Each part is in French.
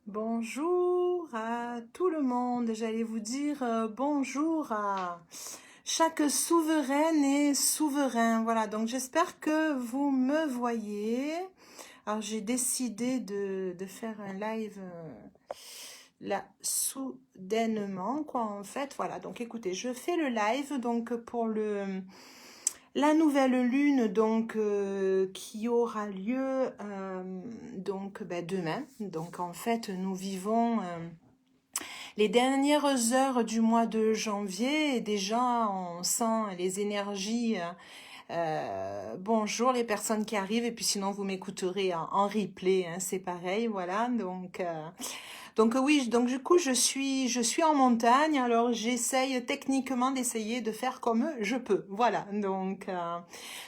Bonjour à tout le monde. J'allais vous dire bonjour à chaque souveraine et souverain. Voilà, donc j'espère que vous me voyez. Alors j'ai décidé de faire un live là soudainement, quoi, en fait. Voilà, donc écoutez, je fais le live donc pour la nouvelle lune donc qui aura lieu donc demain. Donc en fait nous vivons les dernières heures du mois de janvier et déjà on sent les énergies. Bonjour les personnes qui arrivent et puis sinon vous m'écouterez en replay, hein, c'est pareil, voilà. Donc oui, donc du coup je suis en montagne, alors j'essaye techniquement d'essayer de faire comme je peux, voilà. Donc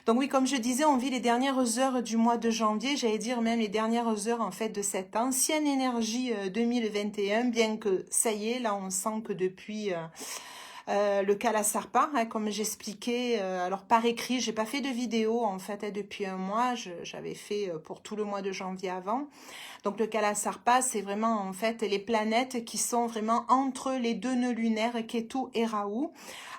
oui, comme je disais, on vit les dernières heures du mois de janvier, j'allais dire même les dernières heures en fait de cette ancienne énergie 2021, bien que ça y est, là on sent que depuis le Kalasarpa, hein, comme j'expliquais, alors par écrit, j'ai pas fait de vidéo en fait depuis un mois, j'avais fait pour tout le mois de janvier avant. Donc le Kalasarpa, c'est vraiment en fait les planètes qui sont vraiment entre les deux nœuds lunaires, Ketu et Rahu.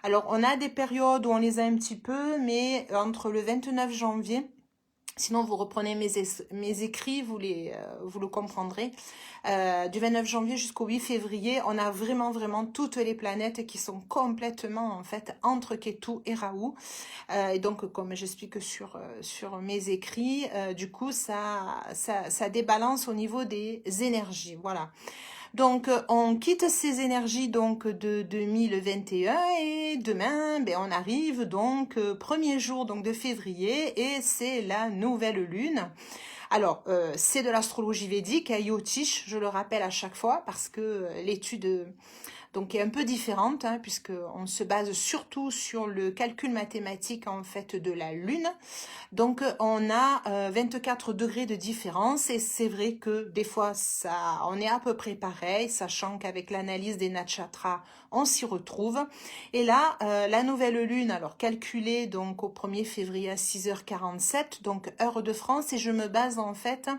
Alors on a des périodes où on les a un petit peu, mais entre le 29 janvier, sinon vous reprenez mes écrits, vous le comprendrez. Du 29 janvier jusqu'au 8 février, on a vraiment toutes les planètes qui sont complètement en fait entre Ketu et Rahu. Et donc, comme j'explique sur mes écrits, du coup, ça débalance au niveau des énergies. Voilà. Donc, on quitte ces énergies donc de 2021 et demain, on arrive donc premier jour donc de février et c'est la nouvelle lune. Alors, c'est de l'astrologie védique, à Yotish, je le rappelle à chaque fois parce que l'étude donc est un peu différente, hein, puisqu'on se base surtout sur le calcul mathématique en fait de la Lune. Donc on a 24 degrés de différence et c'est vrai que des fois ça, on est à peu près pareil, sachant qu'avec l'analyse des nakshatras, on s'y retrouve. Et là, la nouvelle lune, alors calculée donc au 1er février à 6h47, donc heure de France, et je me base en fait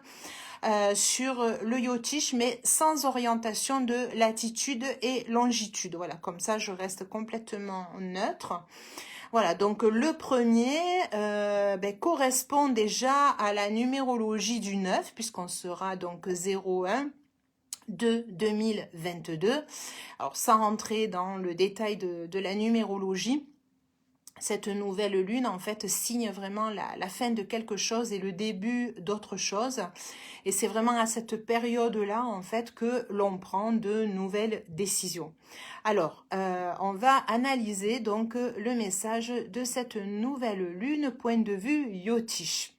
sur le Yotish, mais sans orientation de latitude et longitude. Voilà, comme ça je reste complètement neutre. Voilà, donc le premier correspond déjà à la numérologie du 9, puisqu'on sera donc 01 de 2022. Alors sans rentrer dans le détail de la numérologie, cette nouvelle lune en fait signe vraiment la fin de quelque chose et le début d'autre chose. Et c'est vraiment à cette période-là en fait que l'on prend de nouvelles décisions. Alors, on va analyser donc le message de cette nouvelle lune, point de vue Yotish.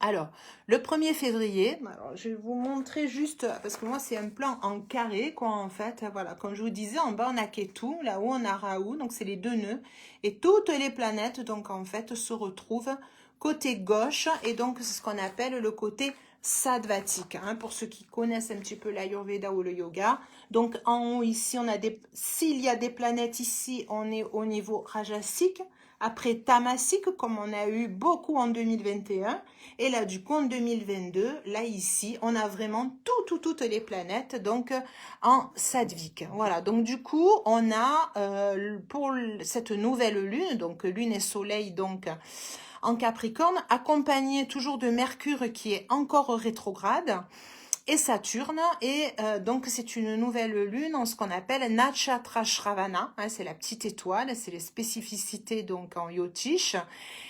Alors, le 1er février, alors je vais vous montrer juste, parce que moi c'est un plan en carré, quoi, en fait. Voilà, comme je vous disais, en bas on a Ketu, là-haut on a Rahu, donc c'est les deux nœuds. Et toutes les planètes, donc en fait, se retrouvent côté gauche, et donc c'est ce qu'on appelle le côté sattvatique, hein, pour ceux qui connaissent un petit peu l'Ayurveda ou le yoga. Donc en haut ici, on a s'il y a des planètes ici, on est au niveau rajasique. Après tamasique, comme on a eu beaucoup en 2021. Et là, du coup, en 2022, là, ici, on a vraiment toutes les planètes, donc en sattvik. Voilà, donc du coup, on a pour cette nouvelle lune, donc lune et soleil, donc en Capricorne, accompagné toujours de Mercure qui est encore rétrograde, et Saturne, et donc c'est une nouvelle lune en ce qu'on appelle Nakshatra Shravana, hein, c'est la petite étoile, c'est les spécificités donc en Yotish,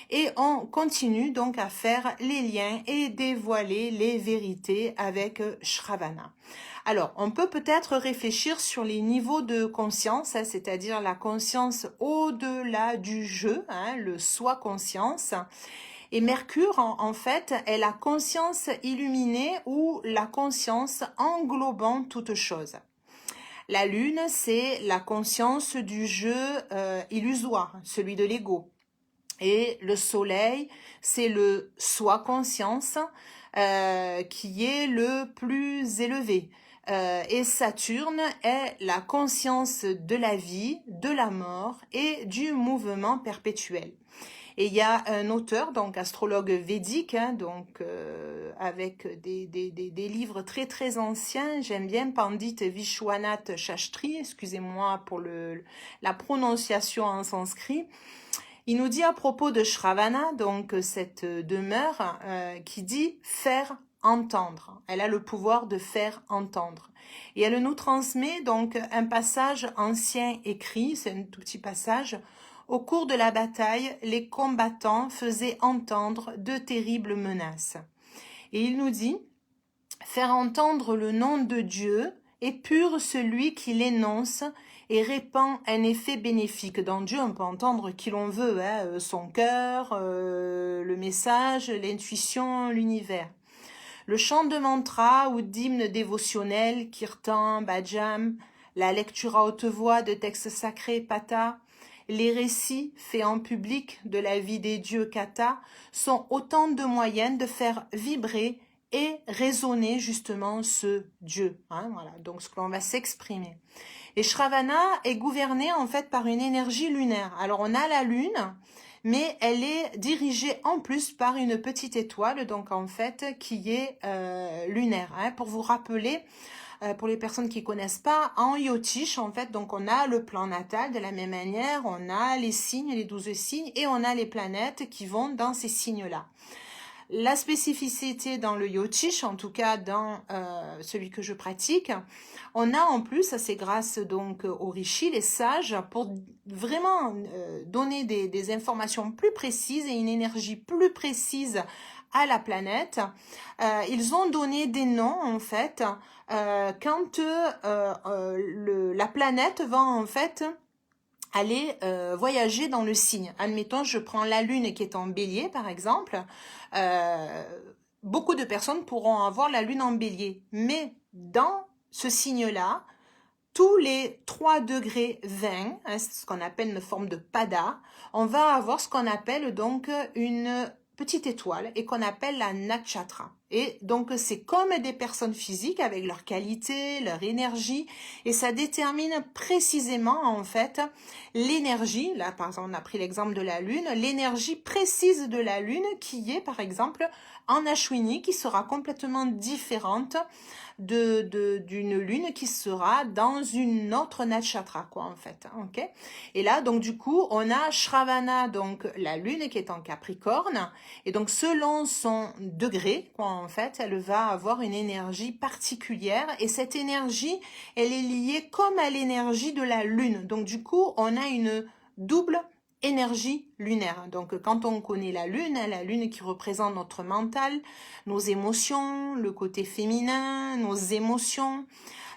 et on continue donc à faire les liens et dévoiler les vérités avec Shravana. Alors, on peut peut-être réfléchir sur les niveaux de conscience, hein, c'est-à-dire la conscience au-delà du jeu, hein, le soi-conscience. Et Mercure, en fait, est la conscience illuminée ou la conscience englobant toute chose. La Lune, c'est la conscience du jeu illusoire, celui de l'ego. Et le Soleil, c'est le soi-conscience qui est le plus élevé. Et Saturne est la conscience de la vie, de la mort et du mouvement perpétuel. Et il y a un auteur, donc astrologue védique, hein, donc avec des livres très très anciens. J'aime bien Pandit Vishwanath Shastri, excusez-moi pour la prononciation en sanskrit. Il nous dit à propos de Shravana, donc cette demeure, qui dit faire entendre. Elle a le pouvoir de faire entendre. Et elle nous transmet donc un passage ancien écrit, c'est un tout petit passage. Au cours de la bataille, les combattants faisaient entendre de terribles menaces. Et il nous dit, faire entendre le nom de Dieu est pur celui qui l'énonce et répand un effet bénéfique. Dans Dieu, on peut entendre qui l'on veut, hein, son cœur, le message, l'intuition, l'univers. Le chant de mantra ou d'hymnes dévotionnels, kirtan, bhajam, la lecture à haute voix de textes sacrés, pata, les récits faits en public de la vie des dieux kata sont autant de moyens de faire vibrer et résonner justement ce Dieu. Hein, voilà, donc ce que l'on va s'exprimer. Et Shravana est gouverné en fait par une énergie lunaire. Alors on a la lune, mais elle est dirigée en plus par une petite étoile, donc en fait qui est lunaire. Hein. Pour vous rappeler, pour les personnes qui connaissent pas, en Yotish, en fait, donc on a le plan natal de la même manière, on a les signes, les 12 signes, et on a les planètes qui vont dans ces signes-là. La spécificité dans le Yotish, en tout cas dans celui que je pratique, on a en plus, c'est grâce donc aux rishis, les sages, pour vraiment donner des informations plus précises et une énergie plus précise à la planète. Ils ont donné des noms en fait quand la planète va en fait aller voyager dans le signe. Admettons, je prends la lune qui est en bélier, par exemple. Beaucoup de personnes pourront avoir la lune en bélier. Mais dans ce signe-là, tous les 3 degrés 20, hein, c'est ce qu'on appelle une forme de pada, on va avoir ce qu'on appelle donc une petite étoile et qu'on appelle la nakshatra. Et donc c'est comme des personnes physiques avec leur qualité, leur énergie, et ça détermine précisément en fait l'énergie. Là par exemple on a pris l'exemple de la lune, l'énergie précise de la lune qui est par exemple en Ashwini, qui sera complètement différente d'une lune qui sera dans une autre nakshatra, quoi, en fait, ok. Et là, donc, du coup, on a Shravana, donc, la lune qui est en Capricorne, et donc, selon son degré, quoi, en fait, elle va avoir une énergie particulière, et cette énergie, elle est liée comme à l'énergie de la lune. Donc, du coup, on a une double énergie lunaire. Donc, quand on connaît la lune qui représente notre mental, nos émotions, le côté féminin, nos émotions,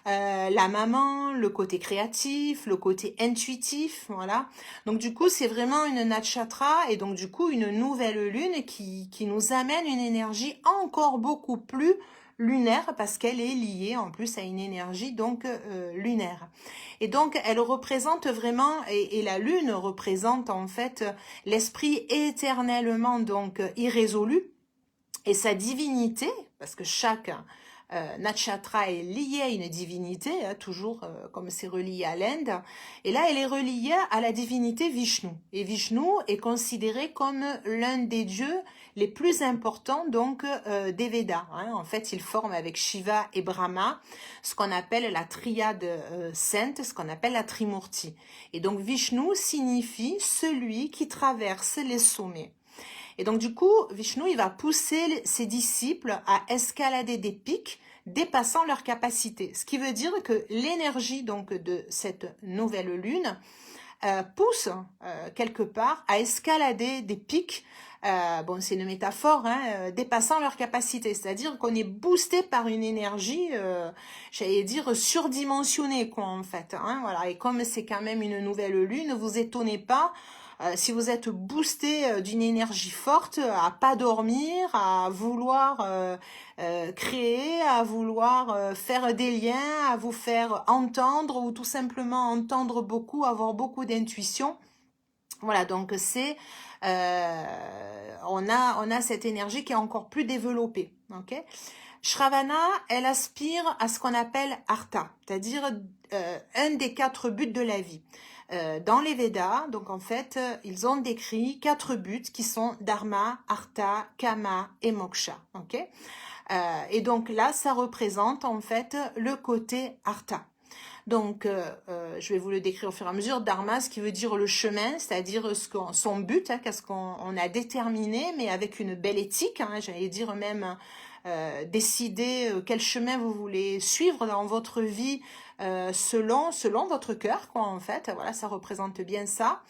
la maman, le côté créatif, le côté intuitif, voilà. Donc, du coup, c'est vraiment une nakshatra et donc, du coup, une nouvelle lune qui nous amène une énergie encore beaucoup plus lunaire parce qu'elle est liée en plus à une énergie donc lunaire. Et donc elle représente vraiment, et la lune représente en fait l'esprit éternellement donc irrésolu et sa divinité, parce que chaque nakshatra est lié à une divinité, hein, toujours comme c'est relié à l'Inde. Et là, elle est reliée à la divinité Vishnu. Et Vishnu est considéré comme l'un des dieux les plus importants donc des Védas. Hein. En fait, il forme avec Shiva et Brahma ce qu'on appelle la triade sainte, ce qu'on appelle la Trimurti. Et donc Vishnu signifie celui qui traverse les sommets. Et donc du coup, Vishnu, il va pousser ses disciples à escalader des pics dépassant leur capacité. Ce qui veut dire que l'énergie donc de cette nouvelle lune pousse quelque part à escalader des pics. Bon, c'est une métaphore, hein, dépassant leur capacité. C'est-à-dire qu'on est boosté par une énergie, j'allais dire surdimensionnée, quoi, en fait. Hein, voilà. Et comme c'est quand même une nouvelle lune, ne vous étonnez pas. Si vous êtes boosté d'une énergie forte, à pas dormir, à vouloir créer, à vouloir faire des liens, à vous faire entendre ou tout simplement entendre beaucoup, avoir beaucoup d'intuition. Voilà, donc c'est on a cette énergie qui est encore plus développée, ok. Shravana, elle aspire à ce qu'on appelle Artha, c'est-à-dire un des 4 buts de la vie. Dans les Védas, donc en fait, ils ont décrit 4 buts qui sont Dharma, Artha, Kama et Moksha. Ok. Et donc là, ça représente en fait le côté Artha. Donc, je vais vous le décrire au fur et à mesure. Dharma, ce qui veut dire le chemin, c'est-à-dire son but, hein, qu'est-ce qu'on a déterminé, mais avec une belle éthique, hein, j'allais dire même décider quel chemin vous voulez suivre dans votre vie selon votre cœur, quoi, en fait. Voilà, ça représente bien ça.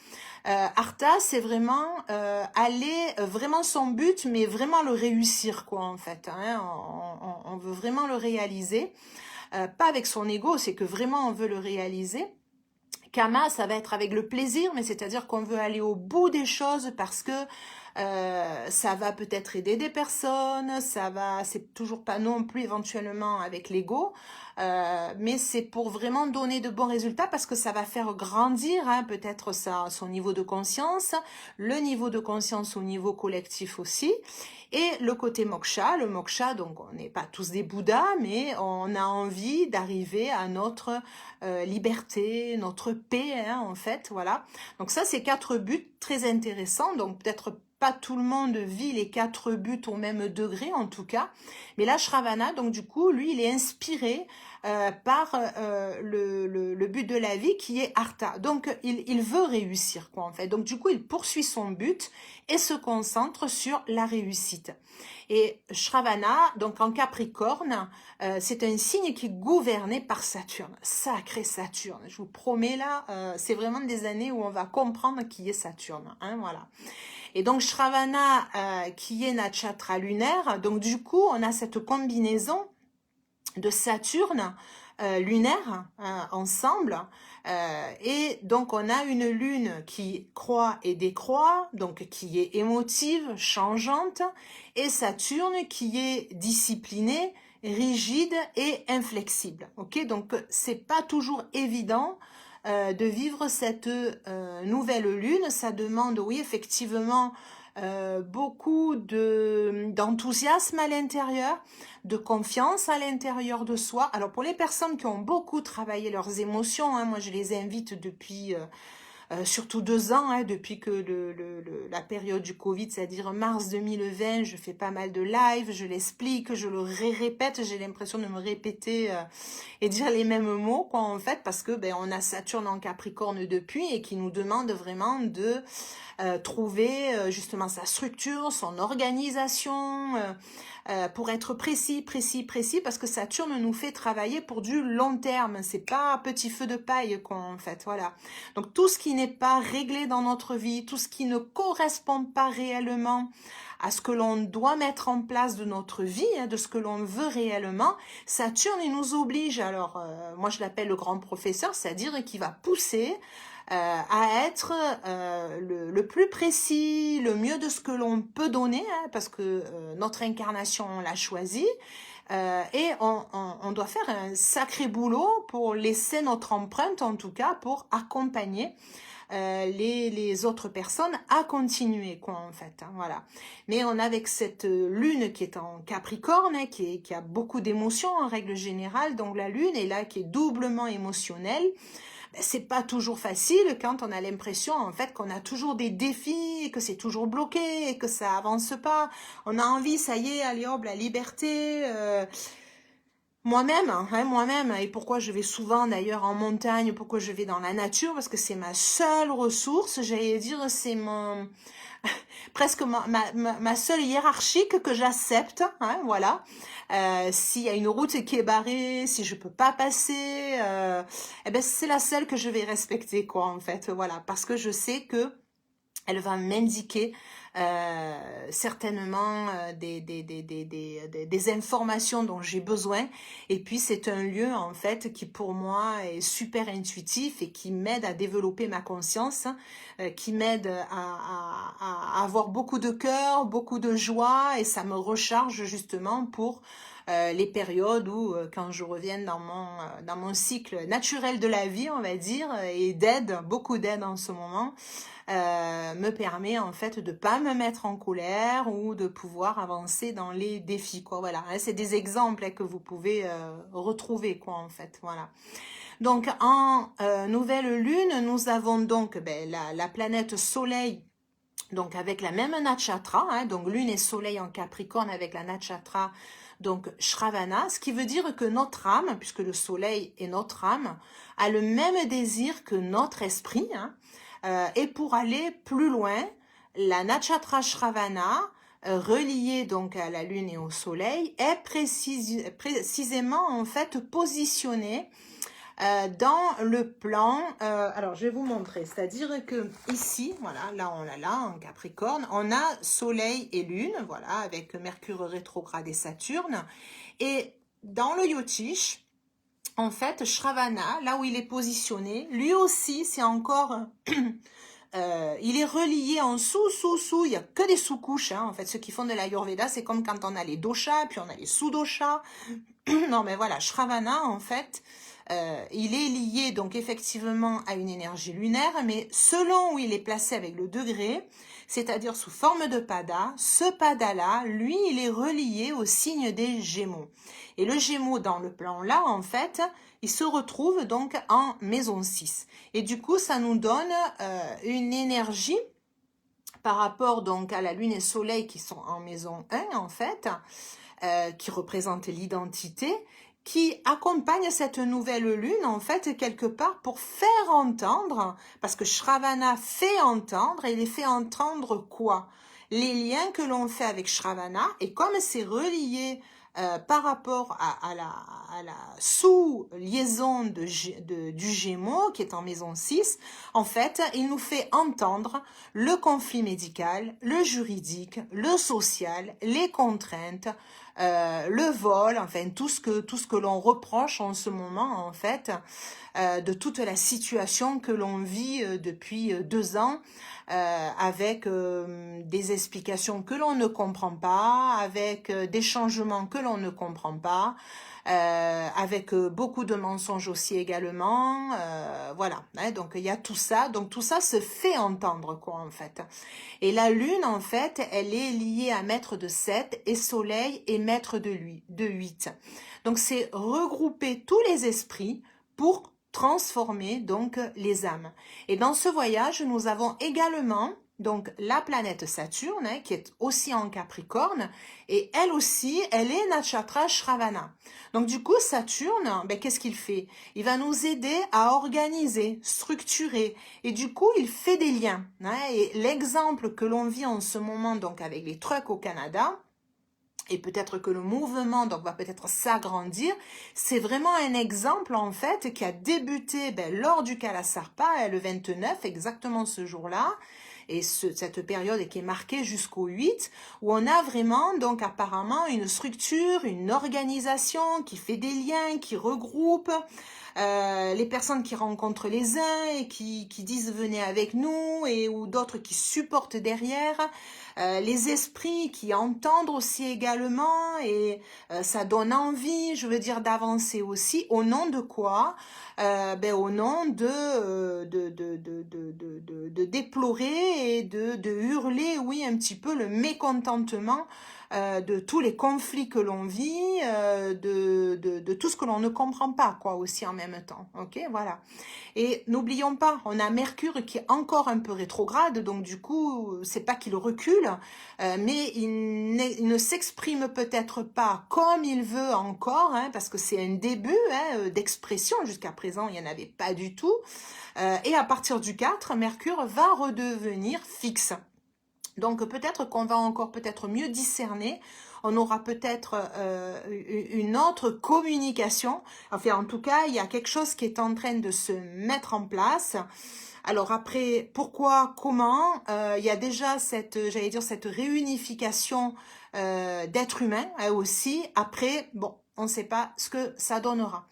Artha, c'est vraiment aller, vraiment son but, mais vraiment le réussir, quoi, en fait. Hein, on veut vraiment le réaliser. Pas avec son ego, c'est que vraiment on veut le réaliser. Kama, ça va être avec le plaisir, mais c'est-à-dire qu'on veut aller au bout des choses parce que ça va peut-être aider des personnes, c'est toujours pas non plus éventuellement avec l'ego, mais c'est pour vraiment donner de bons résultats parce que ça va faire grandir hein, peut-être son niveau de conscience, le niveau de conscience au niveau collectif aussi, et le côté moksha, le moksha, donc on n'est pas tous des bouddhas, mais on a envie d'arriver à notre liberté, notre paix, hein, en fait, voilà. Donc ça, c'est 4 buts très intéressants, donc peut-être pas tout le monde vit les 4 buts au même degré, en tout cas, mais là, Shravana, donc du coup, lui, il est inspiré par le but de la vie qui est Artha. Donc, il veut réussir, quoi, en fait. Donc, du coup, il poursuit son but et se concentre sur la réussite. Et Shravana, donc en Capricorne, c'est un signe qui est gouverné par Saturne. Sacré Saturne, je vous promets là, c'est vraiment des années où on va comprendre qui est Saturne. Hein, voilà. Et donc Shravana, qui est Natchatra lunaire, donc du coup, on a cette combinaison de Saturne lunaire ensemble. Et donc on a une lune qui croît et décroît, donc qui est émotive, changeante, et Saturne qui est disciplinée, rigide et inflexible. Ok, donc c'est pas toujours évident de vivre cette nouvelle lune. Ça demande, oui, effectivement, beaucoup d'enthousiasme à l'intérieur, de confiance à l'intérieur de soi. Alors pour les personnes qui ont beaucoup travaillé leurs émotions, hein, moi je les invite depuis surtout 2 ans, hein, depuis que la période du Covid, c'est-à-dire mars 2020, je fais pas mal de live, je l'explique, je le répète, j'ai l'impression de me répéter et dire les mêmes mots, quoi, en fait, parce que ben, on a Saturne en Capricorne depuis et qui nous demande vraiment de trouver justement sa structure, son organisation, pour être précis, parce que Saturne nous fait travailler pour du long terme. C'est pas un petit feu de paille, quoi, en fait, voilà. Donc tout ce qui n'est pas réglé dans notre vie, tout ce qui ne correspond pas réellement à ce que l'on doit mettre en place de notre vie, hein, de ce que l'on veut réellement, Saturne, il nous oblige. Alors, moi je l'appelle le grand professeur, c'est-à-dire qu'il va pousser à être le plus précis, le mieux de ce que l'on peut donner, hein, parce que notre incarnation, on l'a choisi, et on doit faire un sacré boulot pour laisser notre empreinte, en tout cas, pour accompagner les autres personnes à continuer, quoi, en fait, hein, voilà. Mais on a avec cette lune qui est en Capricorne, hein, qui a beaucoup d'émotions en règle générale, donc la lune est là qui est doublement émotionnelle. C'est pas toujours facile quand on a l'impression en fait qu'on a toujours des défis, que c'est toujours bloqué, et que ça avance pas. On a envie, ça y est, allez hop, la liberté. Moi-même, hein, moi-même, et pourquoi je vais souvent d'ailleurs en montagne, pourquoi je vais dans la nature, parce que c'est ma seule ressource, j'allais dire, c'est mon presque ma seule hiérarchique que j'accepte, hein, voilà. S'il y a une route qui est barrée, si je peux pas passer, eh ben c'est la seule que je vais respecter, quoi, en fait, voilà, parce que je sais que elle va m'indiquer certainement des informations dont j'ai besoin. Et puis c'est un lieu en fait qui pour moi est super intuitif et qui m'aide à développer ma conscience, qui m'aide à avoir beaucoup de cœur, beaucoup de joie, et ça me recharge justement pour les périodes où, quand je reviens dans mon cycle naturel de la vie, on va dire, et d'aide, beaucoup d'aide en ce moment, me permet en fait de pas me mettre en colère ou de pouvoir avancer dans les défis, quoi. Voilà, hein, c'est des exemples, hein, que vous pouvez retrouver, quoi, en fait. Voilà. Donc en nouvelle lune, nous avons donc la planète Soleil, donc avec la même nakshatra, hein, donc lune et soleil en Capricorne avec la nakshatra, donc Shravana, ce qui veut dire que notre âme, puisque le soleil est notre âme, a le même désir que notre esprit, hein, et pour aller plus loin, la nakshatra Shravana, reliée donc à la lune et au soleil, est précisément en fait positionnée dans le plan, alors je vais vous montrer, c'est-à-dire que ici, voilà, là on l'a là en Capricorne, on a Soleil et Lune, voilà, avec Mercure rétrograde et Saturne, et dans le Yotish, en fait, Shravana, là où il est positionné, lui aussi, c'est encore, il est relié en sous, il n'y a que des sous-couches, hein, en fait, ceux qui font de l'Ayurveda, c'est comme quand on a les doshas, puis on a les sous-doshas, non mais voilà, Shravana, en fait, il est lié donc effectivement à une énergie lunaire, mais selon où il est placé avec le degré, c'est-à-dire sous forme de pada, ce pada-là, lui, il est relié au signe des Gémeaux. Et le Gémeaux dans le plan là, en fait, il se retrouve donc en maison 6. Et du coup, ça nous donne une énergie par rapport donc à la Lune et Soleil qui sont en maison 1, en fait, qui représente l'identité, qui accompagne cette nouvelle lune, en fait, quelque part pour faire entendre, parce que Shravana fait entendre, et il fait entendre quoi? Les liens que l'on fait avec Shravana, et comme c'est relié par rapport à la sous-liaison du Gémeaux, qui est en maison 6, en fait, il nous fait entendre le conflit médical, le juridique, le social, les contraintes, le vol, enfin tout ce que l'on reproche en ce moment, en fait, de toute la situation que l'on vit depuis 2 ans, avec des explications que l'on ne comprend pas, avec des changements que l'on ne comprend pas, avec beaucoup de mensonges aussi également, voilà, hein, donc il y a tout ça, donc tout ça se fait entendre, quoi, en fait. Et la lune, en fait, elle est liée à maître de 7 et soleil est maître de 8. Donc c'est regrouper tous les esprits pour transformer donc les âmes. Et dans ce voyage, nous avons également donc la planète Saturne, hein, qui est aussi en Capricorne, et elle aussi, elle est Nakshatra Shravana. Donc du coup, Saturne, ben, qu'est-ce qu'il fait? Il va nous aider à organiser, structurer, et du coup, il fait des liens, hein. Et l'exemple que l'on vit en ce moment, donc avec les trucks au Canada, et peut-être que le mouvement donc va peut-être s'agrandir, c'est vraiment un exemple en fait qui a débuté lors du Kalasarpa, le 29, exactement ce jour-là, et cette période qui est marquée jusqu'au 8, où on a vraiment donc apparemment une structure, une organisation qui fait des liens, qui regroupe les personnes qui rencontrent les uns et qui disent venez avec nous, et ou d'autres qui supportent derrière, les esprits qui entendent aussi également, et ça donne envie, je veux dire, d'avancer aussi. Au nom de quoi? Au nom de déplorer et de hurler, oui, un petit peu le mécontentement de tous les conflits que l'on vit, de tout ce que l'on ne comprend pas, quoi, aussi en même temps. Ok, voilà. Et n'oublions pas, on a Mercure qui est encore un peu rétrograde, donc du coup, c'est pas qu'il recule, mais il ne s'exprime peut-être pas comme il veut encore, hein, parce que c'est un début, hein, d'expression. Jusqu'à présent, il n'y en avait pas du tout. Et à partir du 4, Mercure va redevenir fixe. Donc peut-être qu'on va encore peut-être mieux discerner, on aura peut-être une autre communication. Enfin, en tout cas, il y a quelque chose qui est en train de se mettre en place. Alors après, pourquoi, comment, il y a déjà j'allais dire, cette réunification d'êtres humains, hein, aussi. Après, bon, on ne sait pas ce que ça donnera.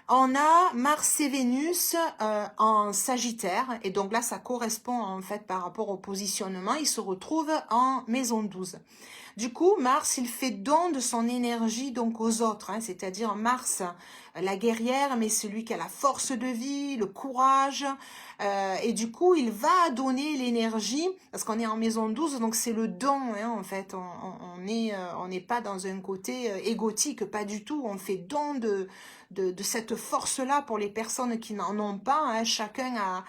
On a Mars et Vénus en Sagittaire, et donc là, ça correspond en fait par rapport au positionnement, il se retrouve en maison 12. Du coup, Mars, il fait don de son énergie donc aux autres, hein, c'est-à-dire Mars, la guerrière, mais celui qui a la force de vie, le courage, et du coup, il va donner l'énergie, parce qu'on est en maison 12, donc c'est le don, hein, en fait, on n'est pas dans un côté égotique, pas du tout, on fait don de cette force-là pour les personnes qui n'en ont pas, hein, chacun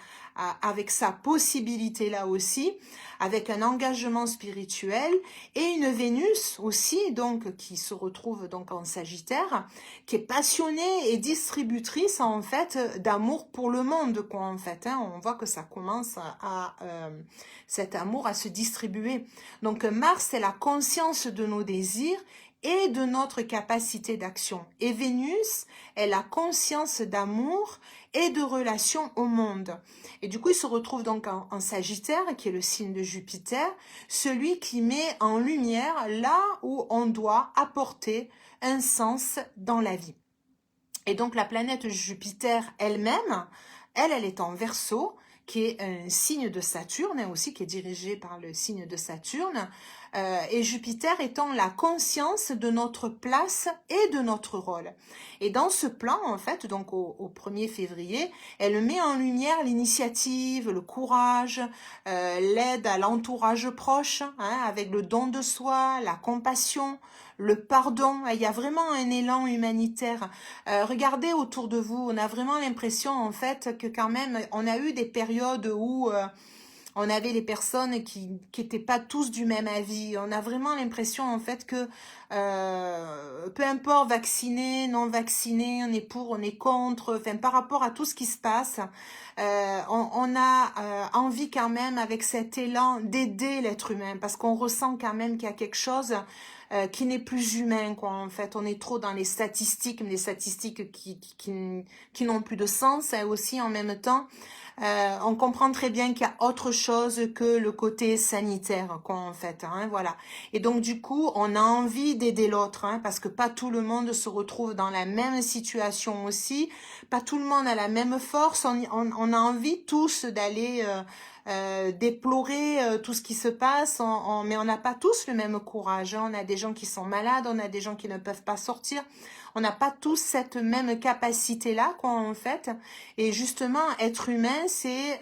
avec sa possibilité là aussi, avec un engagement spirituel, et une Vénus aussi, donc, qui se retrouve donc en Sagittaire, qui est passionnée et distributrice, en fait, d'amour pour le monde, quoi, en fait, hein. On voit que ça commence cet amour à se distribuer. Donc, Mars, c'est la conscience de nos désirs et de notre capacité d'action. Et Vénus est la conscience d'amour et de relation au monde. Et du coup, il se retrouve donc en Sagittaire, qui est le signe de Jupiter, celui qui met en lumière là où on doit apporter un sens dans la vie. Et donc, la planète Jupiter elle-même, elle est en Verseau, qui est un signe de Saturne, aussi qui est dirigé par le signe de Saturne, et Jupiter étant la conscience de notre place et de notre rôle. Et dans ce plan, en fait, donc au 1er février, elle met en lumière l'initiative, le courage, l'aide à l'entourage proche, hein, avec le don de soi, la compassion, le pardon. Il y a vraiment un élan humanitaire. Regardez autour de vous, on a vraiment l'impression en fait que quand même, on a eu des périodes où on avait les personnes qui étaient pas tous du même avis. On a vraiment l'impression en fait que peu importe vacciné, non vacciné, on est pour, on est contre, enfin par rapport à tout ce qui se passe, on a envie quand même avec cet élan d'aider l'être humain parce qu'on ressent quand même qu'il y a quelque chose qui n'est plus humain, quoi. En fait, on est trop dans les statistiques, mais les statistiques qui n'ont plus de sens, et aussi en même temps. On comprend très bien qu'il y a autre chose que le côté sanitaire, quoi, en fait, hein, voilà. Et donc, du coup, on a envie d'aider l'autre, hein, parce que pas tout le monde se retrouve dans la même situation aussi, pas tout le monde a la même force, on a envie tous d'aller déplorer tout ce qui se passe, mais on n'a pas tous le même courage, hein. On a des gens qui sont malades, on a des gens qui ne peuvent pas sortir, on n'a pas tous cette même capacité-là, quoi, en fait. Et justement, être humain, c'est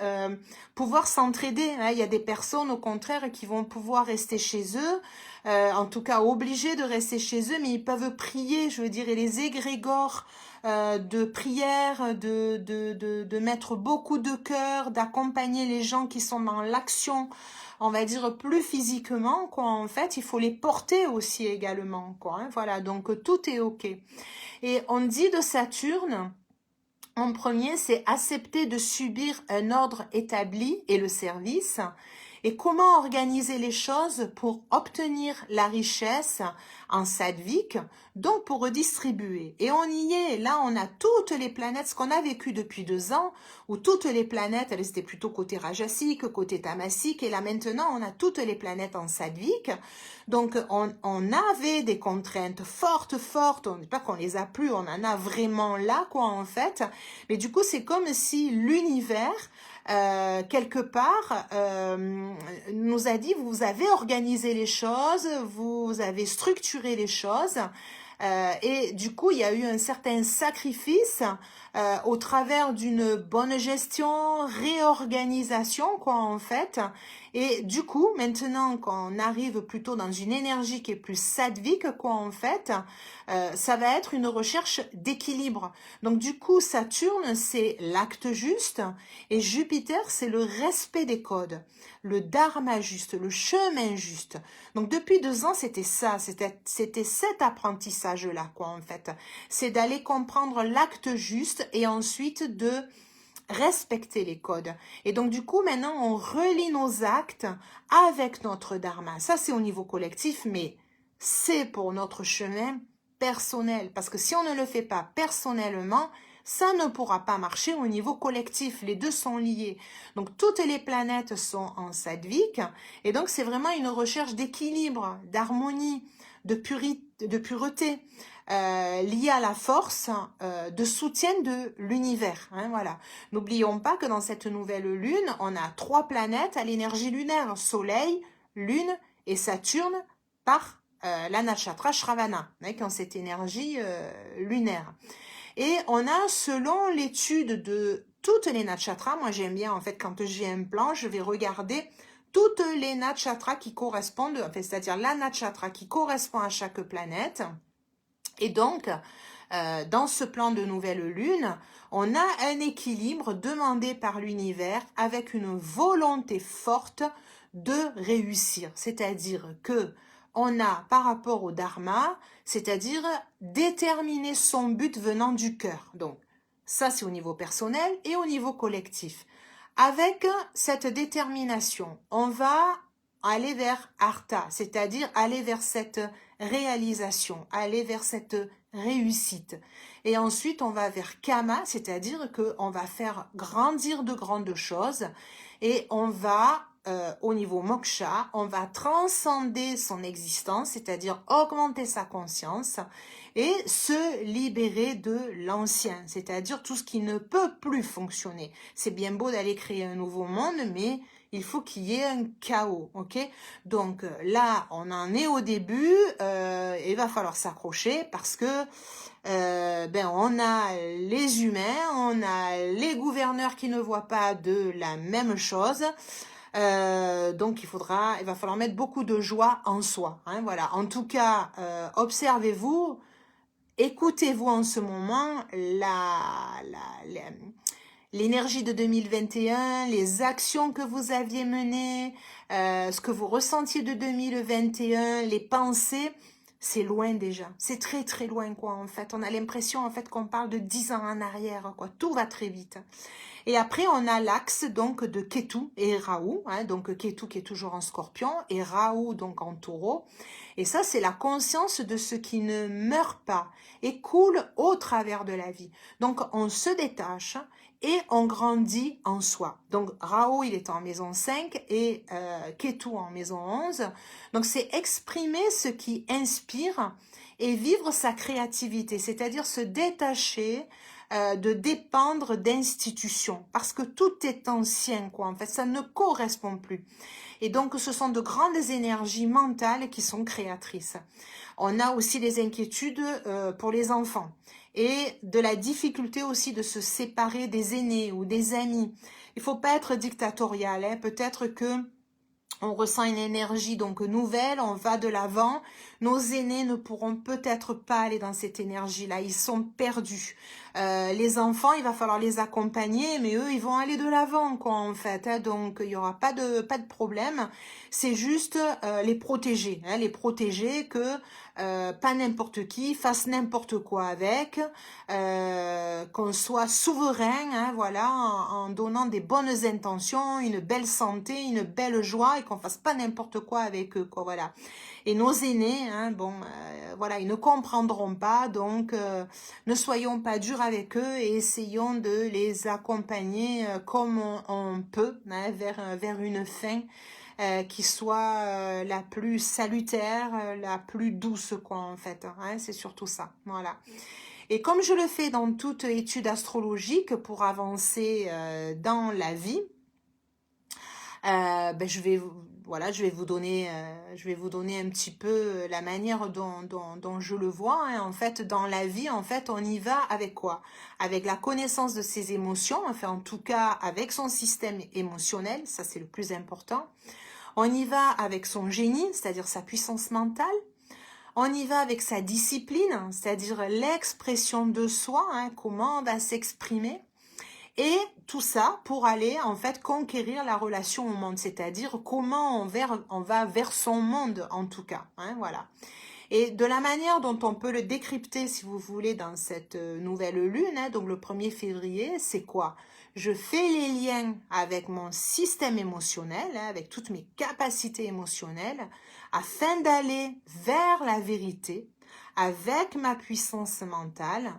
pouvoir s'entraider, hein. Il y a des personnes, au contraire, qui vont pouvoir rester chez eux, en tout cas obligés de rester chez eux, mais ils peuvent prier, je veux dire, et les égrégores de prière, de mettre beaucoup de cœur, d'accompagner les gens qui sont dans l'action, on va dire plus physiquement, quoi, en fait, il faut les porter aussi également, quoi, hein, voilà, donc tout est ok. Et on dit de Saturne, en premier, c'est accepter de subir un ordre établi et le service. Et comment organiser les choses pour obtenir la richesse en sattvique, donc pour redistribuer. Et on y est, là on a toutes les planètes, ce qu'on a vécu depuis 2 ans, où toutes les planètes, elles étaient plutôt côté rajasique, côté tamasique, et là maintenant on a toutes les planètes en sattvique. Donc on avait des contraintes fortes, on ne dit pas qu'on les a plus, on en a vraiment là, quoi, en fait. Mais du coup, c'est comme si l'univers, quelque part, nous a dit, vous avez organisé les choses, vous avez structuré les choses, et du coup, il y a eu un certain sacrifice au travers d'une bonne gestion, réorganisation, quoi, en fait. Et du coup, maintenant qu'on arrive plutôt dans une énergie qui est plus sattvique, quoi, en fait, ça va être une recherche d'équilibre. Donc du coup, Saturne, c'est l'acte juste, et Jupiter, c'est le respect des codes, le dharma juste, le chemin juste. Donc depuis 2 ans, c'était ça, c'était cet apprentissage-là, quoi, en fait. C'est d'aller comprendre l'acte juste et ensuite de respecter les codes. Et donc, du coup, maintenant, on relie nos actes avec notre dharma. Ça, c'est au niveau collectif, mais c'est pour notre chemin personnel. Parce que si on ne le fait pas personnellement, ça ne pourra pas marcher au niveau collectif. Les deux sont liés. Donc, toutes les planètes sont en sattvique. Et donc, c'est vraiment une recherche d'équilibre, d'harmonie, de pureté. liée à la force de soutien de l'univers. Hein, voilà. N'oublions pas que dans cette nouvelle lune, on a 3 planètes à l'énergie lunaire, Soleil, Lune et Saturne par la nakshatra Shravana, hein, qui ont cette énergie lunaire. Et on a, selon l'étude de toutes les nakshatras, moi j'aime bien en fait quand j'ai un plan, je vais regarder toutes les nakshatras qui correspondent, enfin, c'est-à-dire la nakshatra qui correspond à chaque planète. Et donc, dans ce plan de nouvelle lune, on a un équilibre demandé par l'univers avec une volonté forte de réussir. C'est-à-dire que on a par rapport au dharma, c'est-à-dire déterminer son but venant du cœur. Donc, ça c'est au niveau personnel et au niveau collectif. Avec cette détermination, on va aller vers Artha, c'est-à-dire aller vers cette réalisation, aller vers cette réussite. Et ensuite, on va vers Kama, c'est-à-dire qu'on va faire grandir de grandes choses et on va, au niveau moksha, on va transcender son existence, c'est-à-dire augmenter sa conscience et se libérer de l'ancien, c'est-à-dire tout ce qui ne peut plus fonctionner. C'est bien beau d'aller créer un nouveau monde, mais il faut qu'il y ait un chaos, ok? Donc là, on en est au début, il va falloir s'accrocher parce que on a les humains, on a les gouverneurs qui ne voient pas de la même chose. Donc il va falloir mettre beaucoup de joie en soi. Hein, voilà. En tout cas, observez-vous, écoutez-vous en ce moment l'énergie de 2021, les actions que vous aviez menées, ce que vous ressentiez de 2021, les pensées, c'est loin déjà. C'est très très loin quoi en fait. On a l'impression en fait qu'on parle de 10 ans en arrière quoi. Tout va très vite. Et après on a l'axe donc de Ketu et Rahu, hein, donc Ketu qui est toujours en Scorpion et Rahu donc en Taureau. Et ça c'est la conscience de ce qui ne meurt pas et coule au travers de la vie. Donc on se détache et on grandit en soi. Donc Rahu il est en maison 5 et Ketu en maison 11. Donc c'est exprimer ce qui inspire et vivre sa créativité, c'est-à-dire se détacher de dépendre d'institutions, parce que tout est ancien, quoi. En fait, ça ne correspond plus. Et donc, ce sont de grandes énergies mentales qui sont créatrices. On a aussi des inquiétudes pour les enfants et de la difficulté aussi de se séparer des aînés ou des amis. Il faut pas être dictatorial, hein. Peut-être que on ressent une énergie donc nouvelle, on va de l'avant. Nos aînés ne pourront peut-être pas aller dans cette énergie-là, ils sont perdus. Les enfants, il va falloir les accompagner, mais eux, ils vont aller de l'avant, quoi, en fait. Hein, donc, il y aura pas de problème. C'est juste les protéger, hein, les protéger que pas n'importe qui fasse n'importe quoi avec, qu'on soit souverain, hein, voilà, en donnant des bonnes intentions, une belle santé, une belle joie, et qu'on fasse pas n'importe quoi avec eux, quoi, voilà. Et nos aînés, hein, voilà, ils ne comprendront pas, donc ne soyons pas durs avec eux et essayons de les accompagner comme on peut, hein, vers une fin qui soit la plus salutaire, la plus douce, quoi, en fait. Hein, c'est surtout ça, voilà. Et comme je le fais dans toute étude astrologique pour avancer dans la vie, je vais vous donner un petit peu la manière dont je le vois. Hein. En fait, dans la vie, en fait, on y va avec quoi? Avec la connaissance de ses émotions, enfin, en tout cas, avec son système émotionnel, ça c'est le plus important. On y va avec son génie, c'est-à-dire sa puissance mentale. On y va avec sa discipline, c'est-à-dire l'expression de soi, hein, comment on va s'exprimer. Et tout ça pour aller en fait conquérir la relation au monde, c'est-à-dire comment on va vers son monde en tout cas, hein, voilà. Et de la manière dont on peut le décrypter, si vous voulez, dans cette nouvelle lune, hein, donc le 1er février, c'est quoi? Je fais les liens avec mon système émotionnel, hein, avec toutes mes capacités émotionnelles, afin d'aller vers la vérité, avec ma puissance mentale,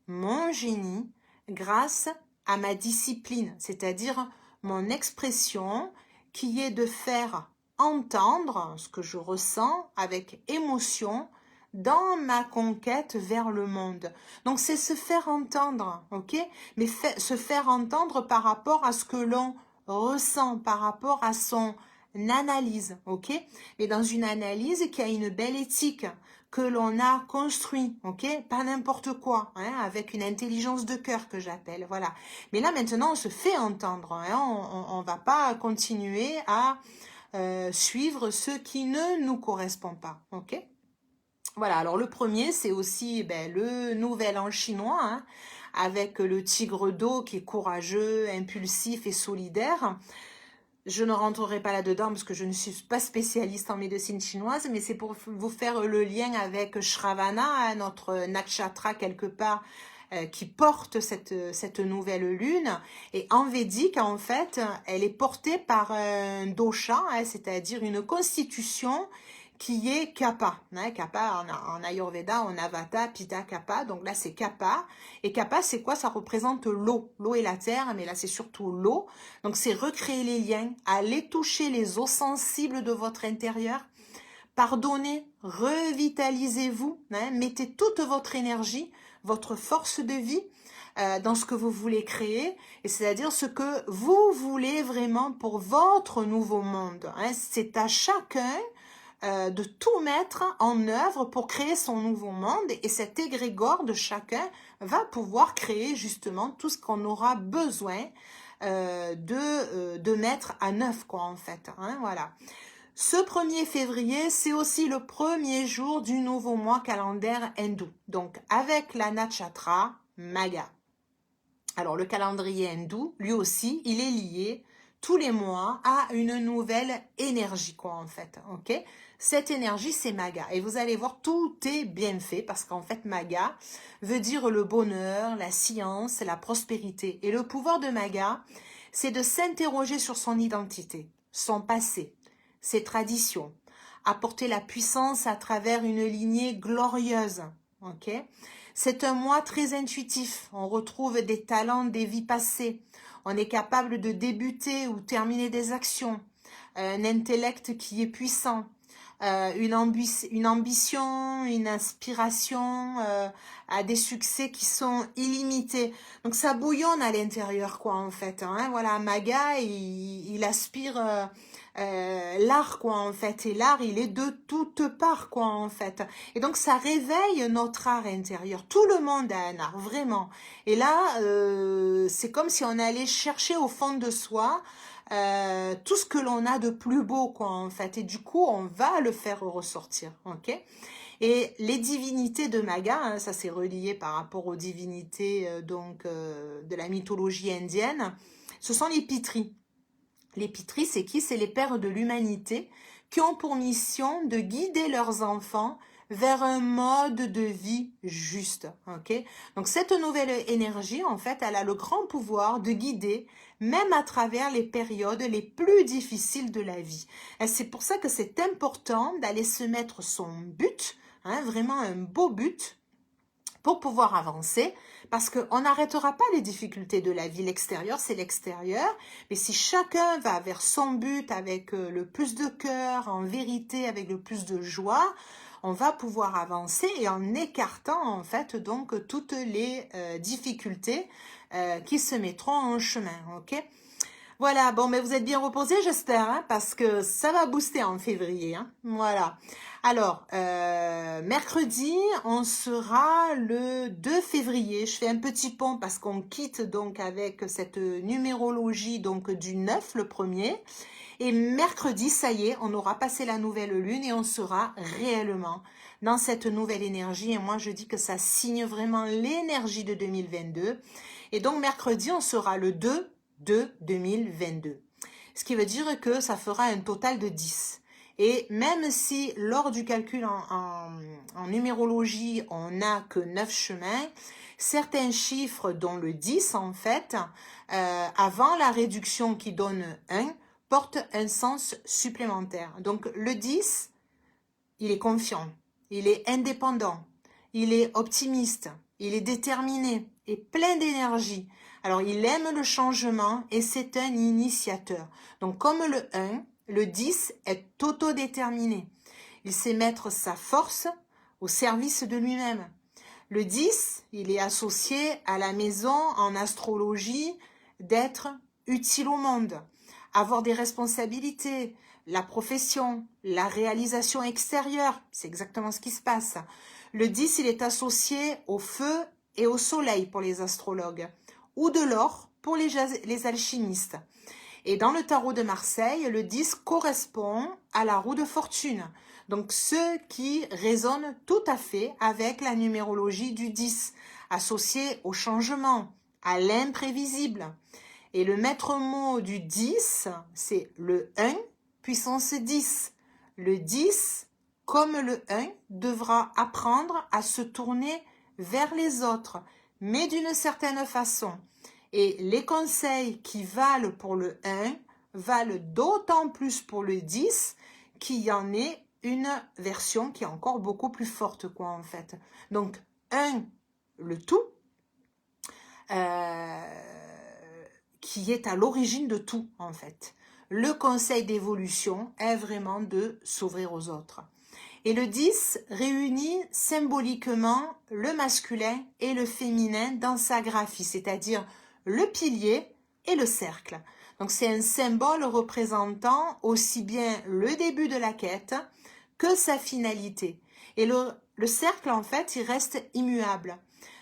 mon génie, grâce à ma discipline, c'est-à-dire mon expression qui est de faire entendre ce que je ressens avec émotion dans ma conquête vers le monde. Donc c'est se faire entendre, ok? Mais se faire entendre par rapport à ce que l'on ressent, par rapport à son analyse, ok? Et dans une analyse qui a une belle éthique, que l'on a construit, ok? Pas n'importe quoi, hein, avec une intelligence de cœur que j'appelle, voilà. Mais là maintenant on se fait entendre, hein, on va pas continuer à suivre ce qui ne nous correspond pas, ok? Voilà, alors le premier c'est aussi le nouvel an chinois, hein, avec le tigre d'eau qui est courageux, impulsif et solidaire. Je ne rentrerai pas là-dedans parce que je ne suis pas spécialiste en médecine chinoise, mais c'est pour vous faire le lien avec Shravana, hein, notre nakshatra quelque part, qui porte cette nouvelle lune. Et en védique, en fait, elle est portée par un dosha, hein, c'est-à-dire une constitution qui est Kapha. Hein, Kapha, en Ayurveda, on a Vata, Pitta, Kapha. Donc là, c'est Kapha. Et Kapha, c'est quoi? Ça représente l'eau. L'eau et la terre, mais là, c'est surtout l'eau. Donc, c'est recréer les liens, aller toucher les os sensibles de votre intérieur. Pardonnez, revitalisez-vous, hein, mettez toute votre énergie, votre force de vie dans ce que vous voulez créer, et c'est-à-dire ce que vous voulez vraiment pour votre nouveau monde. Hein. C'est à chacun de tout mettre en œuvre pour créer son nouveau monde, et cet égrégore de chacun va pouvoir créer justement tout ce qu'on aura besoin de mettre à neuf, quoi, en fait. Hein, voilà. Ce 1er février, c'est aussi le premier jour du nouveau mois calendaire hindou. Donc, avec la nakshatra Magha. Alors, le calendrier hindou, lui aussi, il est lié tous les mois à une nouvelle énergie, quoi, en fait. Ok? Cette énergie, c'est Magha. Et vous allez voir, tout est bien fait parce qu'en fait, Magha veut dire le bonheur, la science, la prospérité. Et le pouvoir de Magha, c'est de s'interroger sur son identité, son passé, ses traditions, apporter la puissance à travers une lignée glorieuse. Ok? C'est un mois très intuitif. On retrouve des talents des vies passées. On est capable de débuter ou terminer des actions. Un intellect qui est puissant. Une ambition, une inspiration à des succès qui sont illimités. Donc ça bouillonne à l'intérieur, quoi, en fait. Hein. Voilà, Magha, il aspire l'art, quoi, en fait. Et l'art, il est de toutes parts, quoi, en fait. Et donc ça réveille notre art intérieur. Tout le monde a un art, vraiment. Et là, c'est comme si on allait chercher au fond de soi tout ce que l'on a de plus beau, quoi, en fait. Et du coup, on va le faire ressortir, ok? Et les divinités de Magha, hein, ça c'est relié par rapport aux divinités de la mythologie indienne, ce sont les Pitris. Les Pitris, c'est qui? C'est les pères de l'humanité qui ont pour mission de guider leurs enfants vers un mode de vie juste. Ok? Donc cette nouvelle énergie, en fait, elle a le grand pouvoir de guider même à travers les périodes les plus difficiles de la vie. Et c'est pour ça que c'est important d'aller se mettre son but, hein, vraiment un beau but, pour pouvoir avancer, parce qu'on n'arrêtera pas les difficultés de la vie. L'extérieur, c'est l'extérieur, mais si chacun va vers son but avec le plus de cœur, en vérité, avec le plus de joie, on va pouvoir avancer et en écartant en fait donc toutes les difficultés qui se mettront en chemin, ok? Voilà, bon, mais vous êtes bien reposés, j'espère, hein, parce que ça va booster en février. Hein, voilà. Alors, mercredi, on sera le 2 février. Je fais un petit pont parce qu'on quitte donc avec cette numérologie donc du 9, le premier. Et mercredi, ça y est, on aura passé la nouvelle lune et on sera réellement dans cette nouvelle énergie. Et moi, je dis que ça signe vraiment l'énergie de 2022. Et donc, mercredi, on sera le 2 de 2022. Ce qui veut dire que ça fera un total de 10. Et même si lors du calcul en numérologie, on n'a que 9 chemins, certains chiffres, dont le 10 en fait, avant la réduction qui donne 1, portent un sens supplémentaire. Donc le 10, il est confiant, il est indépendant, il est optimiste, il est déterminé et plein d'énergie. Alors, il aime le changement et c'est un initiateur. Donc, comme le 1, le 10 est autodéterminé. Il sait mettre sa force au service de lui-même. Le 10, il est associé à la maison en astrologie d'être utile au monde, avoir des responsabilités, la profession, la réalisation extérieure, c'est exactement ce qui se passe. Le 10, il est associé au feu et au soleil pour les astrologues, ou de l'or pour les alchimistes. Et dans le tarot de Marseille, le 10 correspond à la roue de fortune. Donc ceux qui résonnent tout à fait avec la numérologie du 10, associée au changement, à l'imprévisible. Et le maître mot du 10, c'est le 1, puissance 10. Le 10, comme le 1, devra apprendre à se tourner vers les autres, mais d'une certaine façon. Et les conseils qui valent pour le 1 valent d'autant plus pour le 10 qu'il y en est une version qui est encore beaucoup plus forte, quoi, en fait. Donc, 1, le tout, qui est à l'origine de tout, en fait. Le conseil d'évolution est vraiment de s'ouvrir aux autres. Et le 10 réunit symboliquement le masculin et le féminin dans sa graphie, c'est-à-dire le pilier et le cercle. Donc c'est un symbole représentant aussi bien le début de la quête que sa finalité. Et le cercle, en fait, il reste immuable.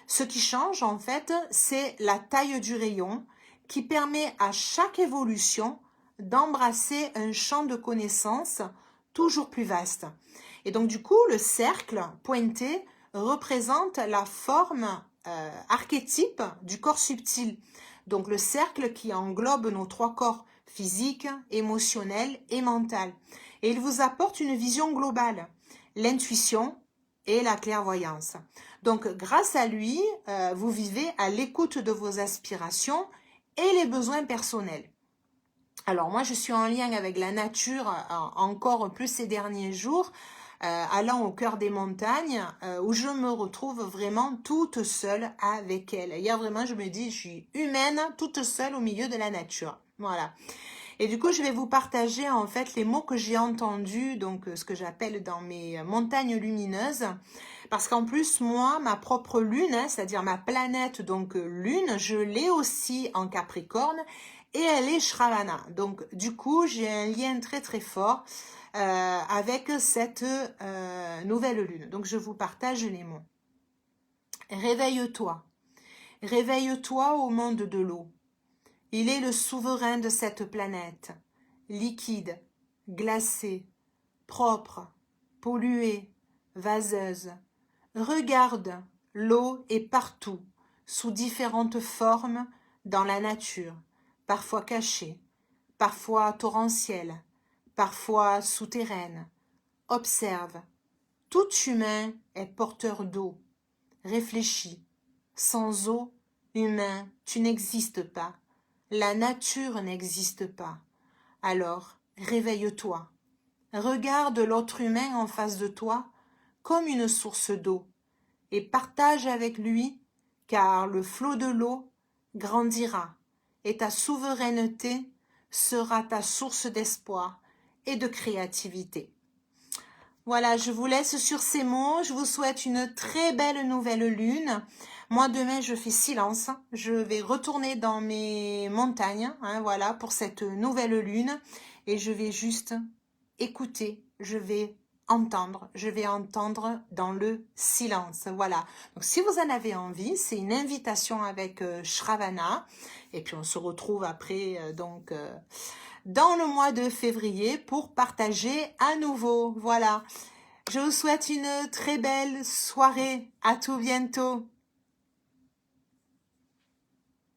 Ce qui change, en fait, c'est la taille du rayon qui permet à chaque évolution d'embrasser un champ de connaissances toujours plus vaste. Et donc, du coup, le cercle pointé représente la forme archétype du corps subtil. Donc, le cercle qui englobe nos 3 corps, physique, émotionnel et mental. Et il vous apporte une vision globale, l'intuition et la clairvoyance. Donc, grâce à lui, vous vivez à l'écoute de vos aspirations et les besoins personnels. Alors, moi, je suis en lien avec la nature encore plus ces derniers jours, allant au cœur des montagnes, où je me retrouve vraiment toute seule avec elle. Il y a vraiment, je me dis, je suis humaine, toute seule au milieu de la nature. Voilà. Et du coup, je vais vous partager en fait les mots que j'ai entendus, donc ce que j'appelle dans mes montagnes lumineuses. Parce qu'en plus, moi, ma propre lune, c'est-à-dire ma planète, donc lune, je l'ai aussi en Capricorne et elle est Shravana. Donc du coup, j'ai un lien très très fort avec cette nouvelle lune. Donc je vous partage les mots. Réveille-toi. Réveille-toi au monde de l'eau. Il est le souverain de cette planète, liquide, glacée, propre, polluée, vaseuse. Regarde, l'eau est partout, sous différentes formes dans la nature, parfois cachée, parfois torrentielle, parfois souterraine. Observe, tout humain est porteur d'eau. Réfléchis, sans eau, humain, tu n'existes pas. La nature n'existe pas. Alors, réveille-toi. Regarde l'autre humain en face de toi comme une source d'eau et partage avec lui, car le flot de l'eau grandira et ta souveraineté sera ta source d'espoir et de créativité. Voilà, je vous laisse sur ces mots. Je vous souhaite une très belle nouvelle lune. Moi, demain, je fais silence. Je vais retourner dans mes montagnes, voilà, pour cette nouvelle lune. Et je vais juste écouter. Je vais entendre dans le silence. Voilà. Donc, si vous en avez envie, c'est une invitation avec Shravana. Et puis, on se retrouve après, dans le mois de février pour partager à nouveau. Voilà. Je vous souhaite une très belle soirée. À tout bientôt.